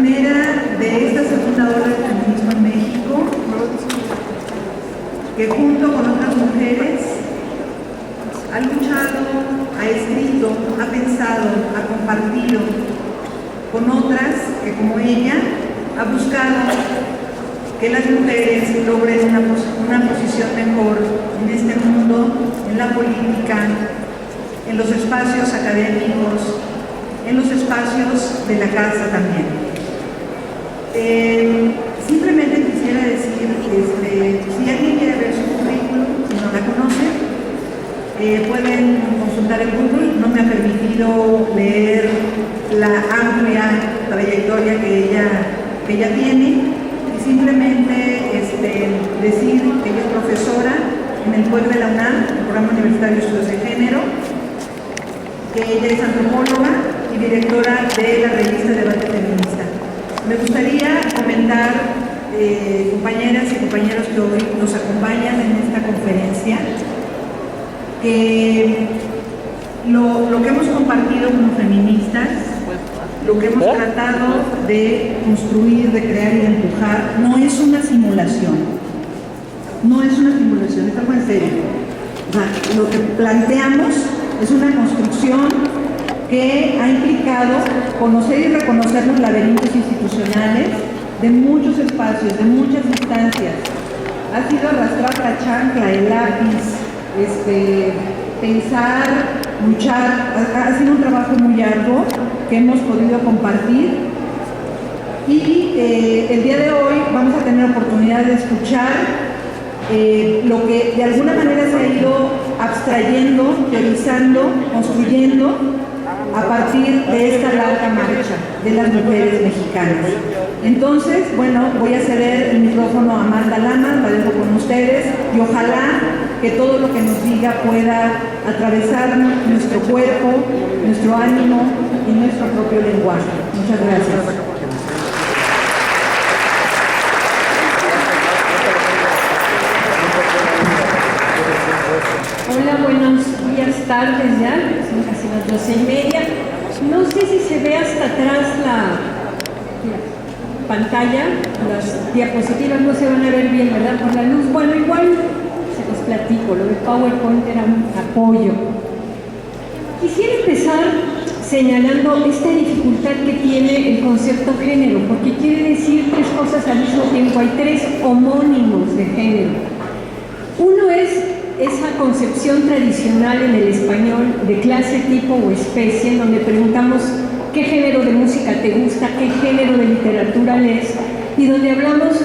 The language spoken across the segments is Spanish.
pionera de esta segunda ola del feminismo en México, que junto con otras mujeres ha luchado, ha escrito, ha pensado, ha compartido con otras que, como ella, ha buscado que las mujeres logren una posición mejor en este mundo, en la política, en los espacios académicos, en los espacios de la casa también. Simplemente quisiera decir, si alguien quiere ver su currículum, si no la conoce, pueden consultar en Google. No me ha permitido leer la amplia trayectoria que ella tiene, y simplemente decir que ella es profesora en el PUEC de la UNAM, el Programa Universitario de Estudios de Género, que ella es antropóloga y directora de la revista Debate Feminista. Me gustaría comentar, compañeras y compañeros que hoy nos acompañan en esta conferencia, que lo que hemos compartido como feministas, lo que hemos tratado de construir, de crear y de empujar, no es una simulación. No es una simulación, es algo en serio. O sea, lo que planteamos es una construcción que ha implicado conocer y reconocer los laberintos institucionales de muchos espacios, de muchas instancias. Ha sido arrastrar la chancla, el lápiz, pensar, luchar. Ha sido un trabajo muy arduo que hemos podido compartir, y el día de hoy vamos a tener oportunidad de escuchar lo que de alguna manera se ha ido abstrayendo, teorizando, construyendo a partir de esta larga marcha de las mujeres mexicanas. Entonces, bueno, voy a ceder el micrófono a Amanda Lama, la dejo con ustedes, y ojalá que todo lo que nos diga pueda atravesar nuestro cuerpo, nuestro ánimo y nuestro propio lenguaje. Muchas gracias. Hola, buenos días, tardes ya, son casi las 12:30. No sé si se ve hasta atrás la pantalla, las diapositivas no se van a ver bien, ¿verdad? Por la luz. Bueno, igual se los platico, lo de PowerPoint era un apoyo. Quisiera empezar señalando esta dificultad que tiene el concepto género, porque quiere decir tres cosas al mismo tiempo. Hay tres homónimos de género. Uno es esa concepción tradicional en el español de clase, tipo o especie, en donde preguntamos qué género de música te gusta, qué género de literatura lees, y donde hablamos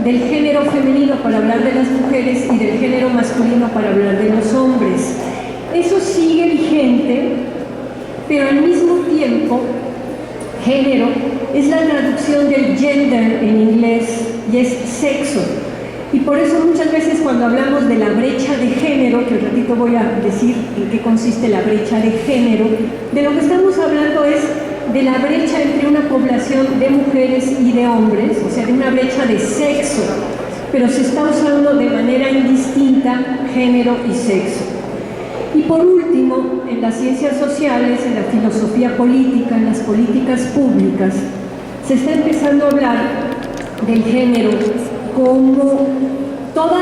del género femenino para hablar de las mujeres y del género masculino para hablar de los hombres. Eso sigue vigente, pero al mismo tiempo, género es la traducción del gender en inglés y es sexo. Y por eso muchas veces cuando hablamos de la brecha de género, que un ratito voy a decir en qué consiste la brecha de género, de lo que estamos hablando es de la brecha entre una población de mujeres y de hombres, o sea, de una brecha de sexo, pero se está usando de manera indistinta género y sexo. Y por último, en las ciencias sociales, en la filosofía política, en las políticas públicas, se está empezando a hablar del género como todo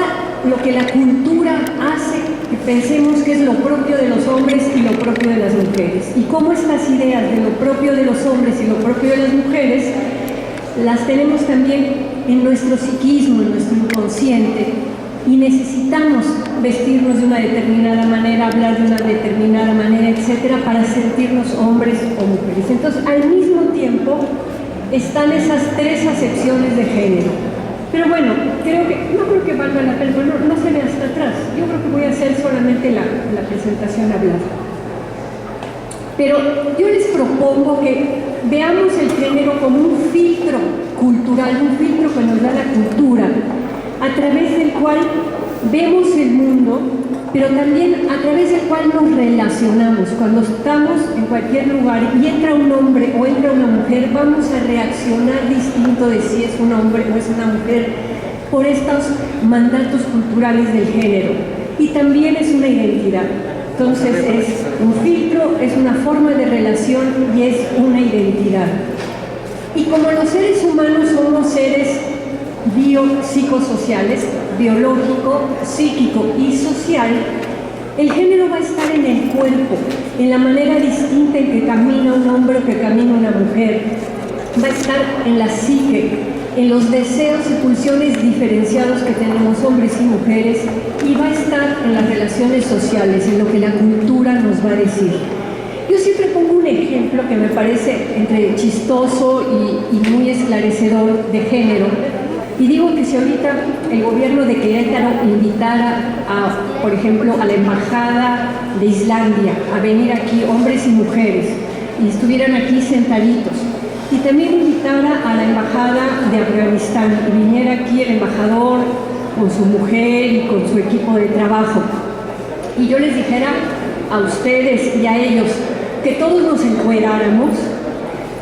lo que la cultura hace que pensemos que es lo propio de los hombres y lo propio de las mujeres, y cómo estas ideas de lo propio de los hombres y lo propio de las mujeres las tenemos también en nuestro psiquismo, en nuestro inconsciente, y necesitamos vestirnos de una determinada manera, hablar de una determinada manera, etcétera, para sentirnos hombres o mujeres. Entonces, al mismo tiempo están esas tres acepciones de género. Pero bueno, no creo que valga la pena, no se ve hasta atrás. Yo creo que voy a hacer solamente la presentación hablada. Pero yo les propongo que veamos el género como un filtro cultural, un filtro que nos da la cultura, a través del cual vemos el mundo, pero también a través del cual nos relacionamos. Cuando estamos en cualquier lugar y entra un hombre o entra una mujer, vamos a reaccionar distinto de si es un hombre o es una mujer por estos mandatos culturales del género. Y también es una identidad. Entonces es un filtro, es una forma de relación y es una identidad. Y como los seres humanos somos seres biopsicosociales, biológico, psíquico y social, el género va a estar en el cuerpo, en la manera distinta en que camina un hombre o que camina una mujer. Va a estar en la psique, en los deseos y pulsiones diferenciados que tenemos hombres y mujeres, y va a estar en las relaciones sociales, en lo que la cultura nos va a decir. Yo siempre pongo un ejemplo que me parece entre chistoso y muy esclarecedor de género, y digo que si ahorita el gobierno de Querétaro invitara por ejemplo, a la embajada de Islandia a venir aquí, hombres y mujeres, y estuvieran aquí sentaditos, y también invitara a la embajada de Afganistán y viniera aquí el embajador con su mujer y con su equipo de trabajo, y yo les dijera a ustedes y a ellos que todos nos encueráramos,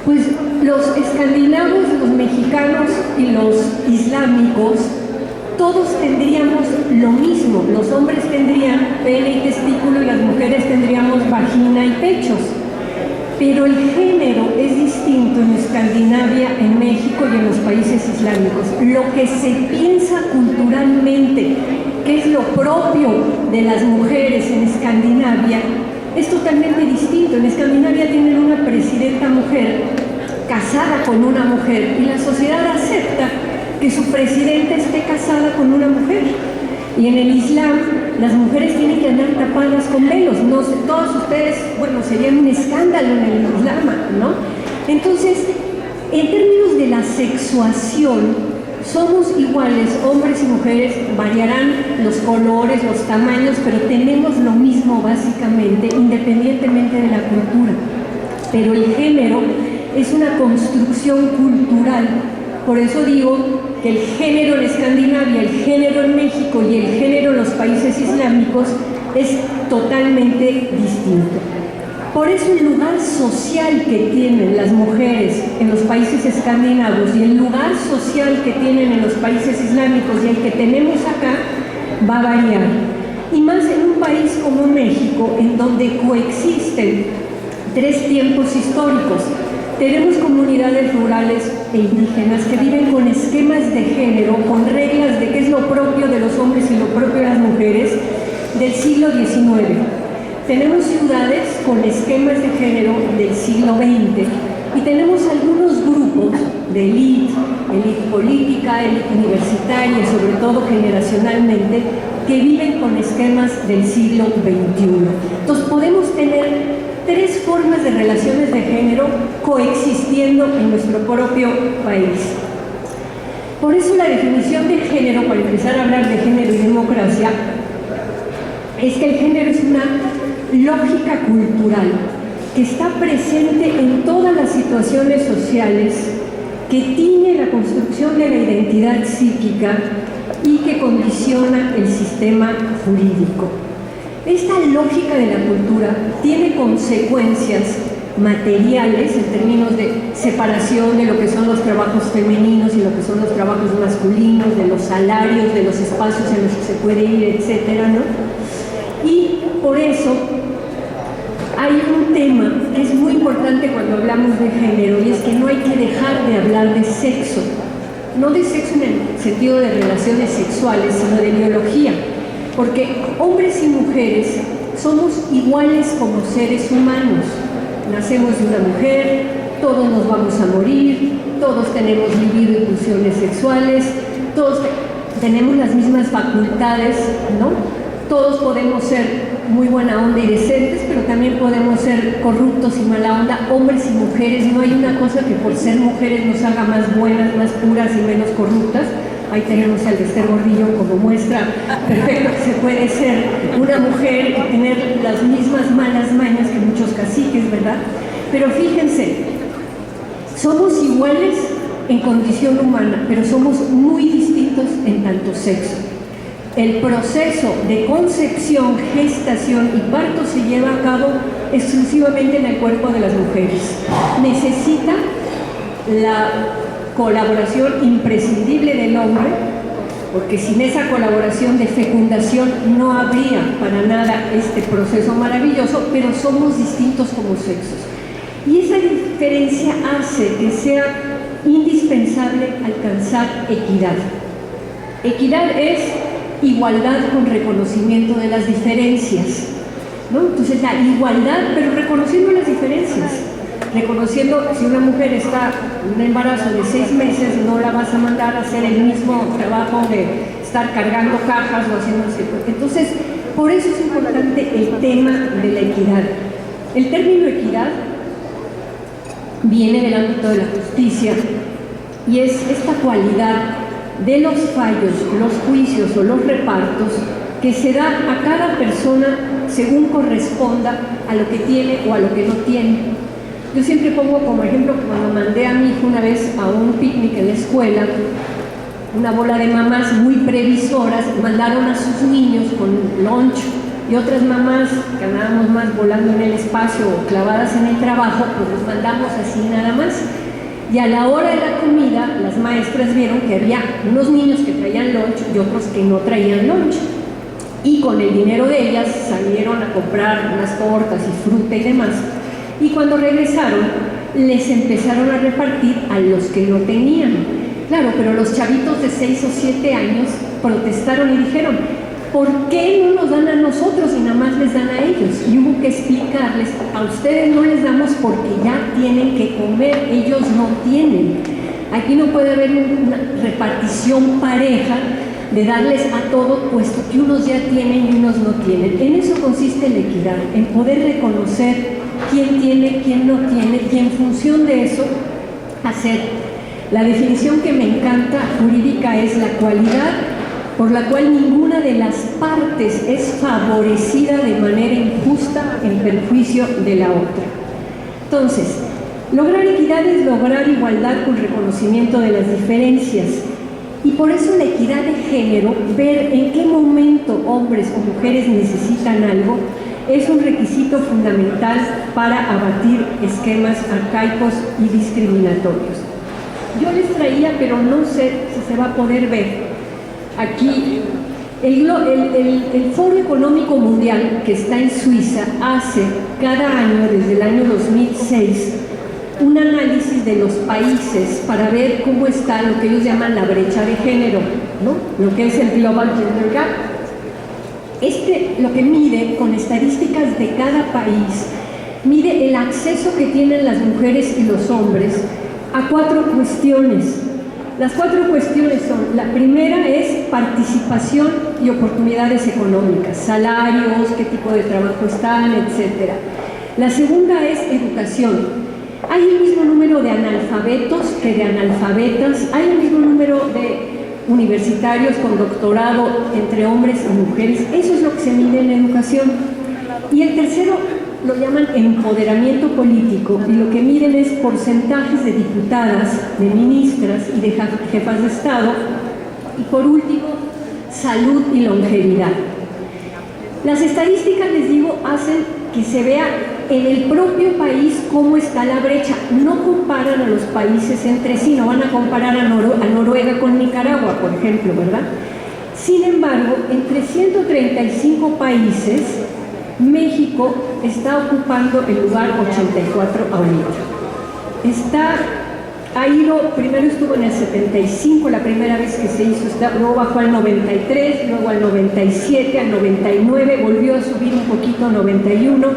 pues los escandinavos, los mexicanos y los islámicos, todos tendríamos lo mismo. Los hombres tendrían pene y testículo y las mujeres tendríamos vagina y pechos. Pero el género es distinto en Escandinavia, en México y en los países islámicos. Lo que se piensa culturalmente que es lo propio de las mujeres en Escandinavia es totalmente distinto. En Escandinavia tienen una presidenta mujer casada con una mujer y la sociedad acepta que su presidenta esté casada con una mujer. Y en el Islam las mujeres tienen que andar tapadas con velos. No sé, todos ustedes, bueno, sería un escándalo en el Islam, ¿no? Entonces, en términos de la sexuación, somos iguales, hombres y mujeres, variarán los colores, los tamaños, pero tenemos lo mismo básicamente, independientemente de la cultura. Pero el género es una construcción cultural. Por eso digo que el género en Escandinavia, el género en México y el género en los países islámicos es totalmente distinto. Por eso el lugar social que tienen las mujeres en los países escandinavos y el lugar social que tienen en los países islámicos y el que tenemos acá va a variar. Y más en un país como México, en donde coexisten tres tiempos históricos. Tenemos comunidades rurales e indígenas que viven con esquemas de género, con reglas de qué es lo propio de los hombres y lo propio de las mujeres del siglo XIX. Tenemos ciudades con esquemas de género del siglo XX y tenemos algunos grupos de élite política, élite universitaria, sobre todo generacionalmente, que viven con esquemas del siglo XXI. Entonces podemos tener tres formas de relaciones de género coexistiendo en nuestro propio país. Por eso la definición de género, para empezar a hablar de género y democracia, es que el género es una lógica cultural que está presente en todas las situaciones sociales, que tiene la construcción de la identidad psíquica y que condiciona el sistema jurídico. Esta lógica de la cultura tiene consecuencias materiales en términos de separación de lo que son los trabajos femeninos y lo que son los trabajos masculinos, de los salarios, de los espacios en los que se puede ir, etcétera, ¿no? Y por eso hay un tema que es muy importante cuando hablamos de género, y es que no hay que dejar de hablar de sexo, no de sexo en el sentido de relaciones sexuales, sino de biología, porque hombres y mujeres somos iguales como seres humanos. Nacemos de una mujer, todos nos vamos a morir, todos tenemos libido y pulsiones sexuales, todos tenemos las mismas facultades, ¿no? Todos podemos ser muy buena onda y decentes, pero también podemos ser corruptos y mala onda, hombres y mujeres. No hay una cosa que por ser mujeres nos haga más buenas, más puras y menos corruptas. Ahí tenemos al de Esther Gordillo como muestra perfecto que se puede ser una mujer y tener las mismas malas mañas que muchos caciques, ¿verdad? Pero fíjense, somos iguales en condición humana, pero somos muy distintos en tanto sexo. El proceso de concepción, gestación y parto se lleva a cabo exclusivamente en el cuerpo de las mujeres. Necesita la colaboración imprescindible del hombre, porque sin esa colaboración de fecundación no habría para nada este proceso maravilloso, pero somos distintos como sexos. Y esa diferencia hace que sea indispensable alcanzar equidad. Equidad es igualdad con reconocimiento de las diferencias, ¿no? Entonces la igualdad, pero reconociendo las diferencias, reconociendo si una mujer está en un embarazo de 6 meses, no la vas a mandar a hacer el mismo trabajo de estar cargando cajas o haciendo así. Entonces, por eso es importante el tema de la equidad. El término equidad viene del ámbito de la justicia y es esta cualidad de los fallos, los juicios o los repartos que se da a cada persona según corresponda a lo que tiene o a lo que no tiene. Yo siempre pongo como ejemplo que cuando mandé a mi hijo una vez a un picnic en la escuela, una bola de mamás muy previsoras mandaron a sus niños con lunch y otras mamás que andábamos más volando en el espacio o clavadas en el trabajo, pues los mandamos así nada más. Y a la hora de la comida, las maestras vieron que había unos niños que traían lunch y otros que no traían lunch. Y con el dinero de ellas salieron a comprar unas tortas y fruta y demás. Y cuando regresaron, les empezaron a repartir a los que no tenían. Claro, pero los chavitos de 6 o 7 años protestaron y dijeron, ¿por qué no nos dan a nosotros y nada más les dan a ellos? Y hubo que explicarles, a ustedes no les damos porque ya tienen que comer, ellos no tienen. Aquí no puede haber una repartición pareja de darles a todo, puesto que unos ya tienen y unos no tienen. En eso consiste la equidad, en poder reconocer quién tiene, quién no tiene, y en función de eso hacer. La definición que me encanta jurídica es la cualidad por la cual ninguna de las partes es favorecida de manera injusta en perjuicio de la otra. Entonces, lograr equidad es lograr igualdad con reconocimiento de las diferencias. Y por eso la equidad de género, ver en qué momento hombres o mujeres necesitan algo, es un requisito fundamental para abatir esquemas arcaicos y discriminatorios. Yo les traía, pero no sé si se va a poder ver, aquí el Foro Económico Mundial que está en Suiza hace cada año, desde el año 2006, un análisis de los países para ver cómo está lo que ellos llaman la brecha de género, ¿no? Lo que es el Global Gender Gap. Lo que mide con estadísticas de cada país, mide el acceso que tienen las mujeres y los hombres a 4 cuestiones. Las 4 cuestiones son, la primera es participación y oportunidades económicas, salarios, qué tipo de trabajo están, etc. La segunda es educación. Hay el mismo número de analfabetos que de analfabetas, hay el mismo número de universitarios con doctorado entre hombres y mujeres, eso es lo que se mide en la educación. Y el tercero lo llaman empoderamiento político, y lo que miden es porcentajes de diputadas, de ministras y de jefas de Estado, y por último, salud y longevidad. Las estadísticas, les digo, hacen que se vea en el propio país cómo está la brecha. No comparan a los países entre sí, no van a comparar a Noruega con Nicaragua, por ejemplo, ¿verdad? Sin embargo, entre 135 países, México está ocupando el lugar 84 ahorita. Primero estuvo en el 75, la primera vez que se hizo, luego bajó al 93, luego al 97, al 99, volvió a subir un poquito, 91,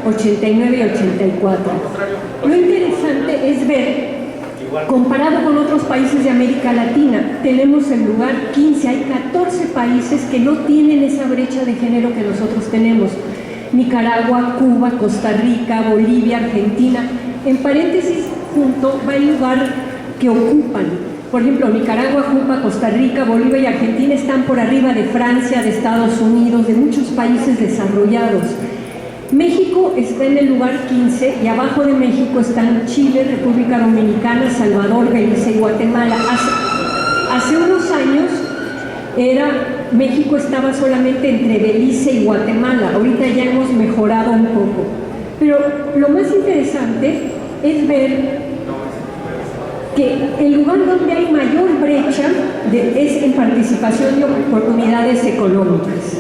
89 y 84. Lo interesante es ver, comparado con otros países de América Latina, tenemos el lugar 15, hay 14 países que no tienen esa brecha de género que nosotros tenemos. Nicaragua, Cuba, Costa Rica, Bolivia, Argentina. En paréntesis, junto va el lugar que ocupan. Por ejemplo, Nicaragua, Cuba, Costa Rica, Bolivia y Argentina están por arriba de Francia, de Estados Unidos, de muchos países desarrollados. México está en el lugar 15 y abajo de México están Chile, República Dominicana, Salvador, Belice y Guatemala. Hace unos años México estaba solamente entre Belice y Guatemala, ahorita ya hemos mejorado un poco. Pero lo más interesante es ver que el lugar donde hay mayor brecha es en participación y oportunidades económicas.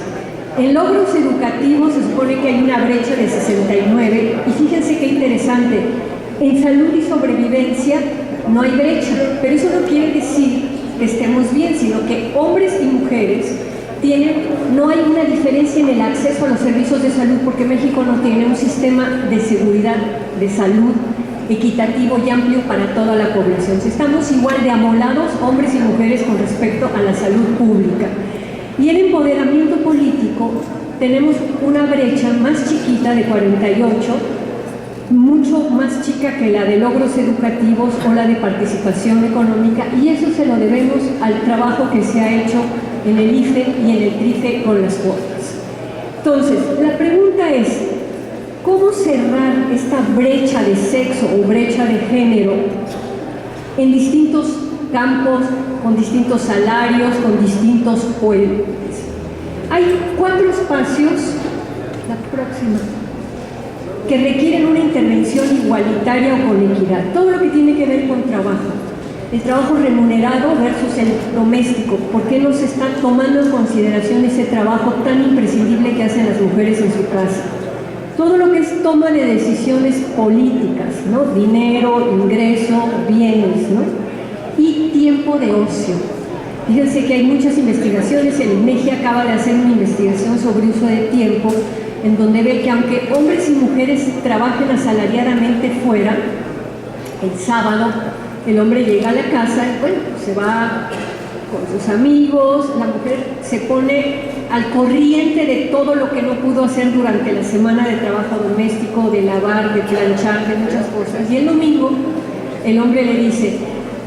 En logros educativos se supone que hay una brecha de 69, y fíjense qué interesante, en salud y sobrevivencia no hay brecha, pero eso no quiere decir que estemos bien, sino que hombres y mujeres no hay una diferencia en el acceso a los servicios de salud, porque México no tiene un sistema de seguridad de salud equitativo y amplio para toda la población. Estamos igual de amolados, hombres y mujeres, con respecto a la salud pública. Y el empoderamiento político, tenemos una brecha más chiquita de 48, mucho más chica que la de logros educativos o la de participación económica, y eso se lo debemos al trabajo que se ha hecho en el IFE y en el TRIFE con las cuotas. Entonces, la pregunta es, ¿cómo cerrar esta brecha de sexo o brecha de género en distintos campos, con distintos salarios, con distintos puentes? Hay 4 espacios, la próxima, que requieren una intervención igualitaria o con equidad. Todo lo que tiene que ver con trabajo, el trabajo remunerado versus el doméstico. ¿Por qué no se está tomando en consideración ese trabajo tan imprescindible que hacen las mujeres en su casa? Todo lo que es toma de decisiones políticas, ¿no? Dinero, ingreso, bienes, ¿no? Y tiempo de ocio. Fíjense que hay muchas investigaciones, el INEGI acaba de hacer una investigación sobre uso de tiempo, en donde ve que aunque hombres y mujeres trabajen asalariadamente fuera, el sábado el hombre llega a la casa y bueno, se va con sus amigos, la mujer se pone al corriente de todo lo que no pudo hacer durante la semana de trabajo doméstico, de lavar, de planchar, de muchas cosas. Y el domingo el hombre le dice,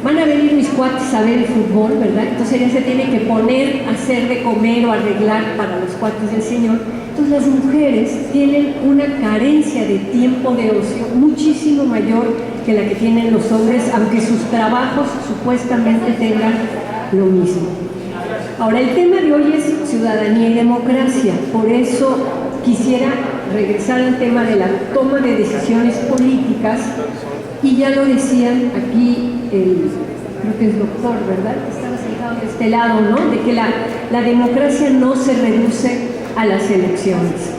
van a venir mis cuates a ver el fútbol, ¿verdad? Entonces ella se tiene que poner a hacer de comer o arreglar para los cuates del señor. Entonces las mujeres tienen una carencia de tiempo de ocio muchísimo mayor que la que tienen los hombres, aunque sus trabajos supuestamente tengan lo mismo. Ahora, el tema de hoy es ciudadanía y democracia, por eso quisiera regresar al tema de la toma de decisiones políticas, y ya lo decían aquí creo que es doctor, ¿verdad? Estaba sentado de este lado, ¿no? De que la democracia no se reduce a las elecciones.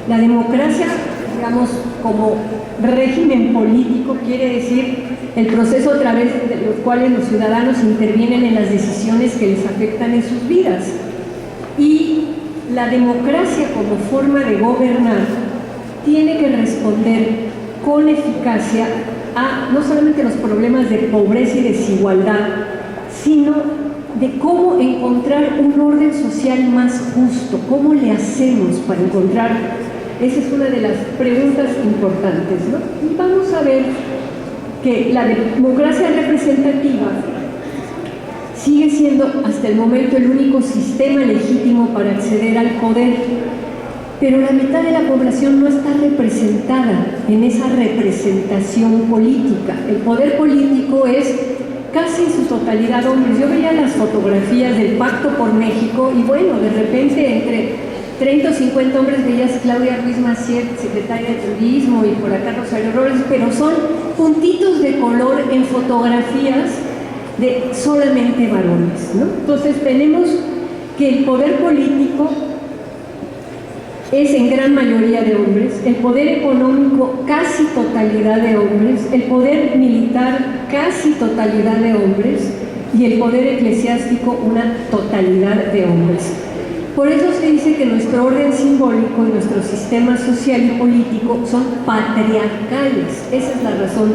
La democracia, digamos, como régimen político, quiere decir el proceso a través de los cuales los ciudadanos intervienen en las decisiones que les afectan en sus vidas. Y la democracia como forma de gobernar tiene que responder con eficacia a no solamente los problemas de pobreza y desigualdad, sino de cómo encontrar un orden social más justo. ¿Cómo le hacemos para encontrar? Esa es una de las preguntas importantes, ¿no? Y vamos a ver que la democracia representativa sigue siendo hasta el momento el único sistema legítimo para acceder al poder, pero la mitad de la población no está representada en esa representación política. El poder político es casi en su totalidad hombres. Yo veía las fotografías del Pacto por México y bueno, de repente entre 30 o 50 hombres veías Claudia Ruiz Massieu, secretaria de Turismo, y por acá Rosario Robles, pero son puntitos de color en fotografías de solamente varones, ¿no? Entonces tenemos que el poder político es en gran mayoría de hombres, el poder económico casi totalidad de hombres, el poder militar casi totalidad de hombres y el poder eclesiástico una totalidad de hombres. Por eso se dice que nuestro orden simbólico y nuestro sistema social y político son patriarcales. Esa es la razón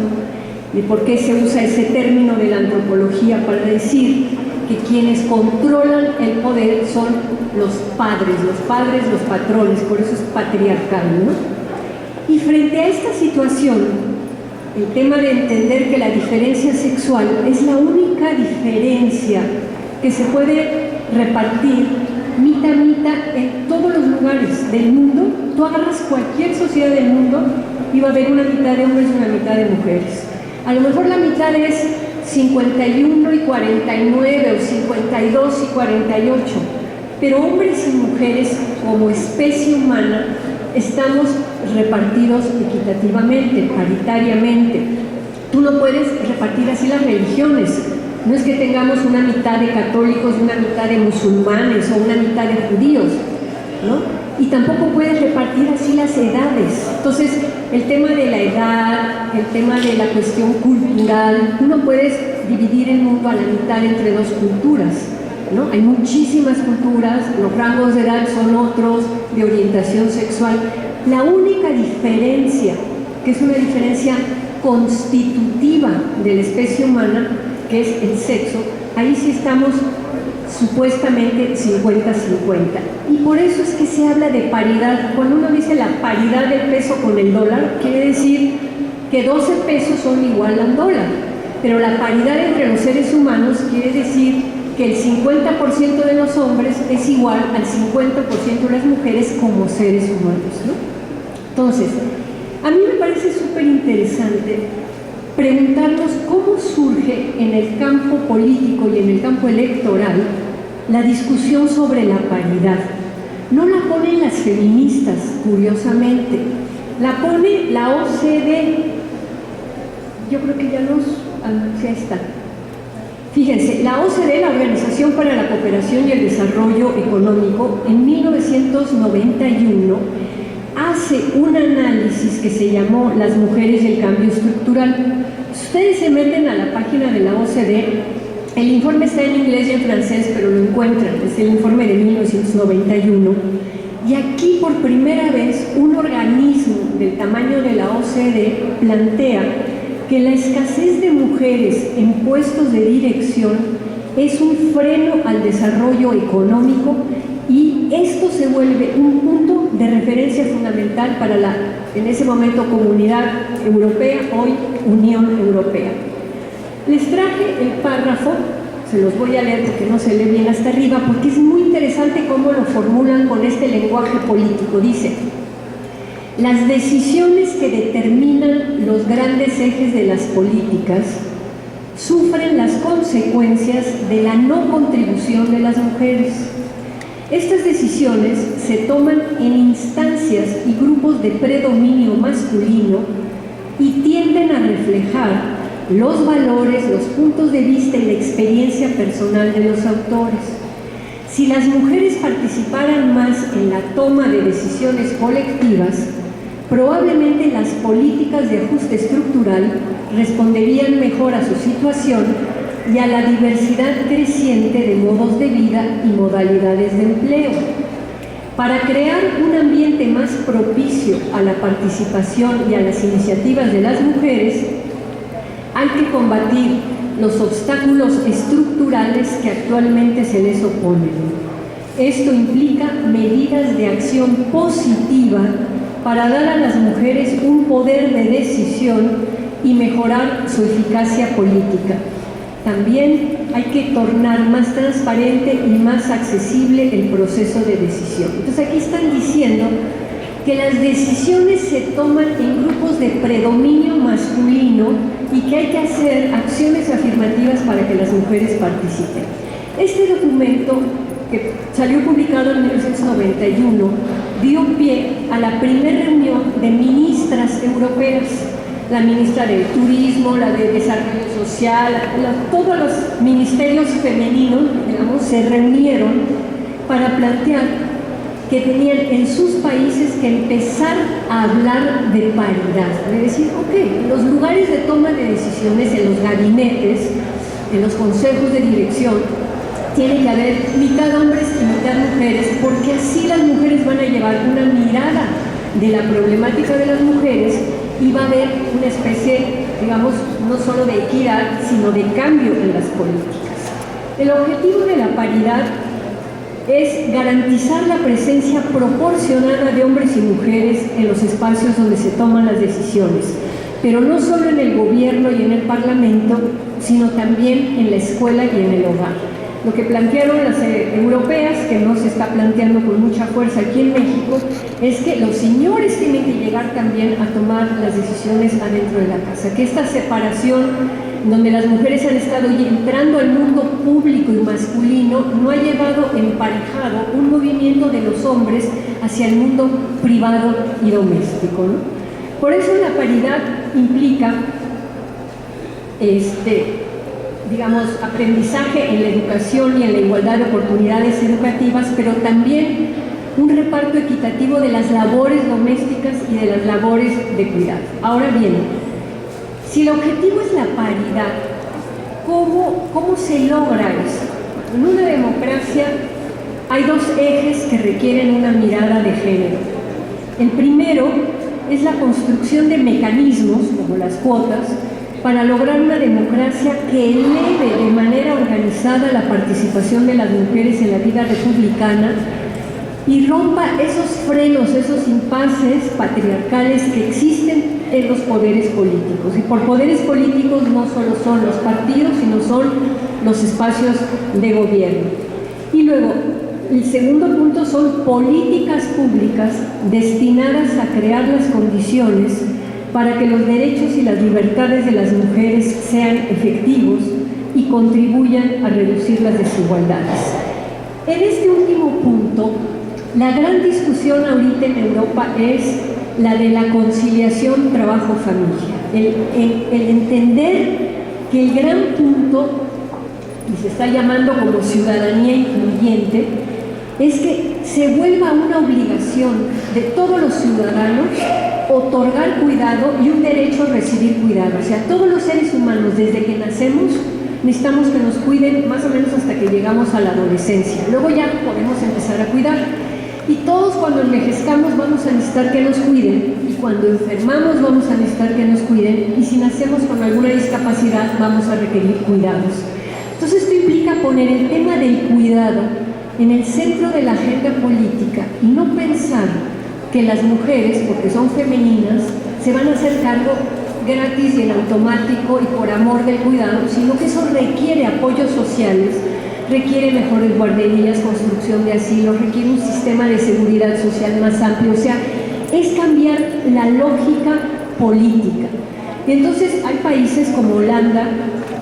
de por qué se usa ese término de la antropología para decir que quienes controlan el poder son los padres, los patrones, por eso es patriarcal, ¿no? Y frente a esta situación, el tema de entender que la diferencia sexual es la única diferencia que se puede repartir mitad en todos los lugares del mundo. Tú agarras cualquier sociedad del mundo y va a haber una mitad de hombres y una mitad de mujeres. A lo mejor la mitad es 51 y 49 o 52 y 48, pero hombres y mujeres como especie humana estamos repartidos equitativamente, paritariamente. Tú no puedes repartir así las religiones. No es que tengamos una mitad de católicos y una mitad de musulmanes o una mitad de judíos, ¿no? Y tampoco puedes repartir así las edades. Entonces, el tema de la edad, el tema de la cuestión cultural. Tú no puedes dividir el mundo a la mitad entre dos culturas, ¿no? Hay muchísimas culturas, los rangos de edad son otros, de orientación sexual. La única diferencia, que es una diferencia constitutiva de la especie humana, que es el sexo, ahí sí estamos supuestamente 50-50. Y por eso es que se habla de paridad. Cuando uno dice la paridad del peso con el dólar, quiere decir que 12 pesos son igual a un dólar. Pero la paridad entre los seres humanos quiere decir que el 50% de los hombres es igual al 50% de las mujeres como seres humanos, ¿no? Entonces, a mí me parece súper interesante preguntarnos cómo surge en el campo político y en el campo electoral la discusión sobre la paridad. No la ponen las feministas, curiosamente, la pone la OCDE. Yo creo que ya ya está. Fíjense, la OCDE, la Organización para la Cooperación y el Desarrollo Económico, en 1991 hace un análisis que se llamó Las mujeres y el cambio estructural. Si ustedes se meten a la página de la OCDE, el informe está en inglés y en francés, pero lo encuentran, es el informe de 1991, y aquí por primera vez un organismo del tamaño de la OCDE plantea que la escasez de mujeres en puestos de dirección es un freno al desarrollo económico, y esto se vuelve un punto de referencia fundamental para la, en ese momento, Comunidad Europea, hoy Unión Europea. Les traje el párrafo, se los voy a leer porque no se lee bien hasta arriba, porque es muy interesante cómo lo formulan con este lenguaje político. Dice: las decisiones que determinan los grandes ejes de las políticas sufren las consecuencias de la no contribución de las mujeres. Estas decisiones se toman en instancias y grupos de predominio masculino y tienden a reflejar los valores, los puntos de vista y la experiencia personal de los autores. Si las mujeres participaran más en la toma de decisiones colectivas, probablemente las políticas de ajuste estructural responderían mejor a su situación y a la diversidad creciente de modos de vida y modalidades de empleo. Para crear un ambiente más propicio a la participación y a las iniciativas de las mujeres, hay que combatir los obstáculos estructurales que actualmente se les oponen. Esto implica medidas de acción positiva para dar a las mujeres un poder de decisión y mejorar su eficacia política. También hay que tornar más transparente y más accesible el proceso de decisión. Entonces aquí están diciendo que las decisiones se toman en grupos de predominio masculino y que hay que hacer acciones afirmativas para que las mujeres participen. Este documento, que salió publicado en 1991, dio pie a la primera reunión de ministras europeas. La ministra de Turismo, la de Desarrollo Social, todos los ministerios femeninos, digamos, se reunieron para plantear que tenían en sus países que empezar a hablar de paridad, de decir, ok, en los lugares de toma de decisiones, en los gabinetes, en los consejos de dirección, tiene que haber mitad hombres y mitad mujeres, porque así las mujeres van a llevar una mirada de la problemática de las mujeres y va a haber una especie, digamos, no solo de equidad, sino de cambio en las políticas. El objetivo de la paridad es garantizar la presencia proporcionada de hombres y mujeres en los espacios donde se toman las decisiones, pero no solo en el gobierno y en el parlamento, sino también en la escuela y en el hogar. Lo que plantearon las europeas, que no se está planteando con mucha fuerza aquí en México, es que los señores tienen que llegar también a tomar las decisiones adentro de la casa, que esta separación donde las mujeres han estado entrando al mundo público y masculino no ha llevado emparejado un movimiento de los hombres hacia el mundo privado y doméstico, ¿no? Por eso la paridad implica digamos, aprendizaje en la educación y en la igualdad de oportunidades educativas, pero también un reparto equitativo de las labores domésticas y de las labores de cuidado. Ahora bien, Si el objetivo es la paridad, ¿cómo se logra eso? En una democracia hay dos ejes que requieren una mirada de género. El primero es la construcción de mecanismos, como las cuotas, para lograr una democracia que eleve de manera organizada la participación de las mujeres en la vida republicana y rompa esos frenos, esos impases patriarcales que existen en los poderes políticos. Y por poderes políticos no solo son los partidos, sino son los espacios de gobierno. Y luego, el segundo punto son políticas públicas destinadas a crear las condiciones para que los derechos y las libertades de las mujeres sean efectivos y contribuyan a reducir las desigualdades. En este último punto, la gran discusión ahorita en Europa es la de la conciliación trabajo-familia, el entender que el gran punto, y se está llamando como ciudadanía incluyente, es que se vuelva una obligación de todos los ciudadanos otorgar cuidado y un derecho a recibir cuidado. O sea, todos los seres humanos, desde que nacemos, necesitamos que nos cuiden más o menos hasta que llegamos a la adolescencia. Luego ya podemos empezar a cuidar. Y todos cuando envejezcamos vamos a necesitar que nos cuiden. Y cuando enfermamos vamos a necesitar que nos cuiden. Y si nacemos con alguna discapacidad vamos a requerir cuidados. Entonces esto implica poner el tema del cuidado en el centro de la agenda política y no pensar que las mujeres, porque son femeninas, se van a hacer cargo gratis y en automático y por amor del cuidado, sino que eso requiere apoyos sociales, requiere mejores guarderías, construcción de asilos, requiere un sistema de seguridad social más amplio. O sea, es cambiar la lógica política. Y entonces hay países como Holanda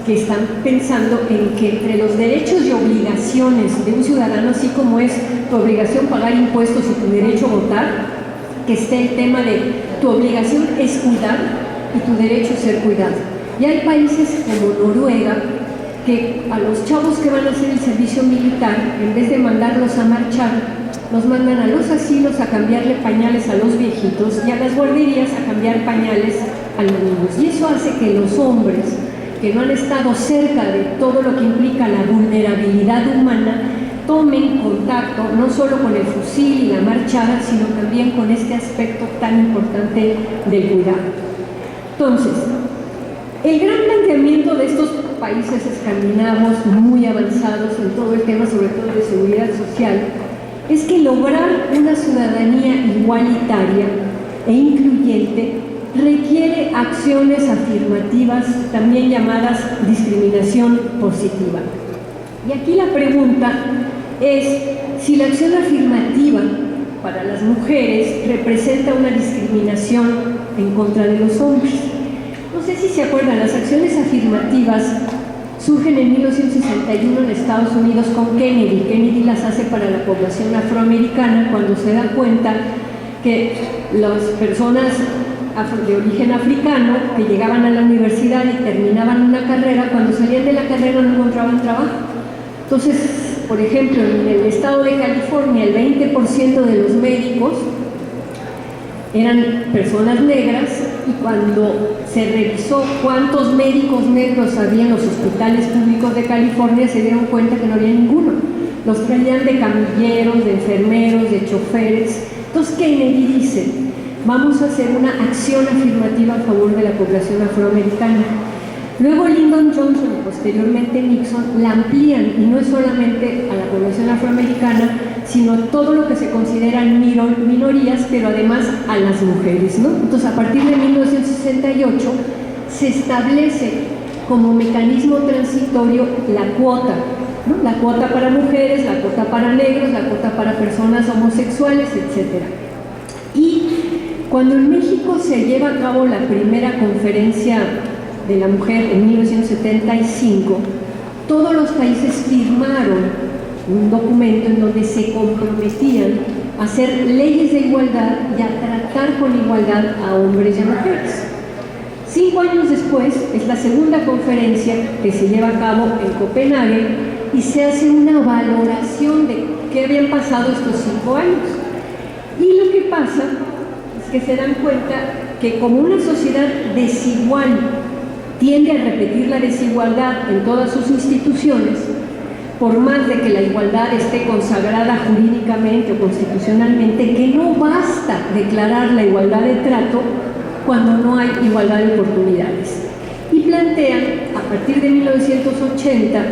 que están pensando en que entre los derechos y obligaciones de un ciudadano, así como es tu obligación pagar impuestos y tu derecho a votar, que esté el tema de tu obligación es cuidar y tu derecho es ser cuidado. Y hay países como Noruega que a los chavos que van a hacer el servicio militar, en vez de mandarlos a marchar, los mandan a los asilos a cambiarle pañales a los viejitos y a las guarderías a cambiar pañales a los niños. Y eso hace que los hombres que no han estado cerca de todo lo que implica la vulnerabilidad humana tomen contacto no solo con el fusil y la marchada, sino también con este aspecto tan importante del cuidado. Entonces, el gran planteamiento de estos países escandinavos muy avanzados en todo el tema, sobre todo de seguridad social, es que lograr una ciudadanía igualitaria e incluyente requiere acciones afirmativas, también llamadas discriminación positiva. Y aquí la pregunta es si la acción afirmativa para las mujeres representa una discriminación en contra de los hombres. No sé si se acuerdan, las acciones afirmativas surgen en 1961 en Estados Unidos con Kennedy. Kennedy las hace para la población afroamericana cuando se da cuenta que las personas de origen africano que llegaban a la universidad y terminaban una carrera, cuando salían de la carrera no encontraban trabajo. Entonces, por ejemplo, en el estado de California, el 20% de los médicos eran personas negras, y cuando se revisó cuántos médicos negros había en los hospitales públicos de California, se dieron cuenta que no había ninguno. Los traían de camilleros, de enfermeros, de choferes. Entonces Kennedy dice: vamos a hacer una acción afirmativa a favor de la población afroamericana. Luego Lyndon Johnson y posteriormente Nixon la amplían, y no es solamente a la población afroamericana, sino a todo lo que se consideran minorías, pero además a las mujeres, ¿no? Entonces, a partir de 1968 se establece como mecanismo transitorio la cuota, ¿no? La cuota para mujeres, la cuota para negros, la cuota para personas homosexuales, etc. Y cuando en México se lleva a cabo la primera conferencia de la mujer en 1975, todos los países firmaron un documento en donde se comprometían a hacer leyes de igualdad y a tratar con igualdad a hombres y a mujeres. 5 años después es la segunda conferencia que se lleva a cabo en Copenhague y se hace una valoración de qué habían pasado estos 5 años. Y lo que pasa es que se dan cuenta que como una sociedad desigual tiende a repetir la desigualdad en todas sus instituciones, por más de que la igualdad esté consagrada jurídicamente o constitucionalmente, que no basta declarar la igualdad de trato cuando no hay igualdad de oportunidades. Y plantean, a partir de 1980,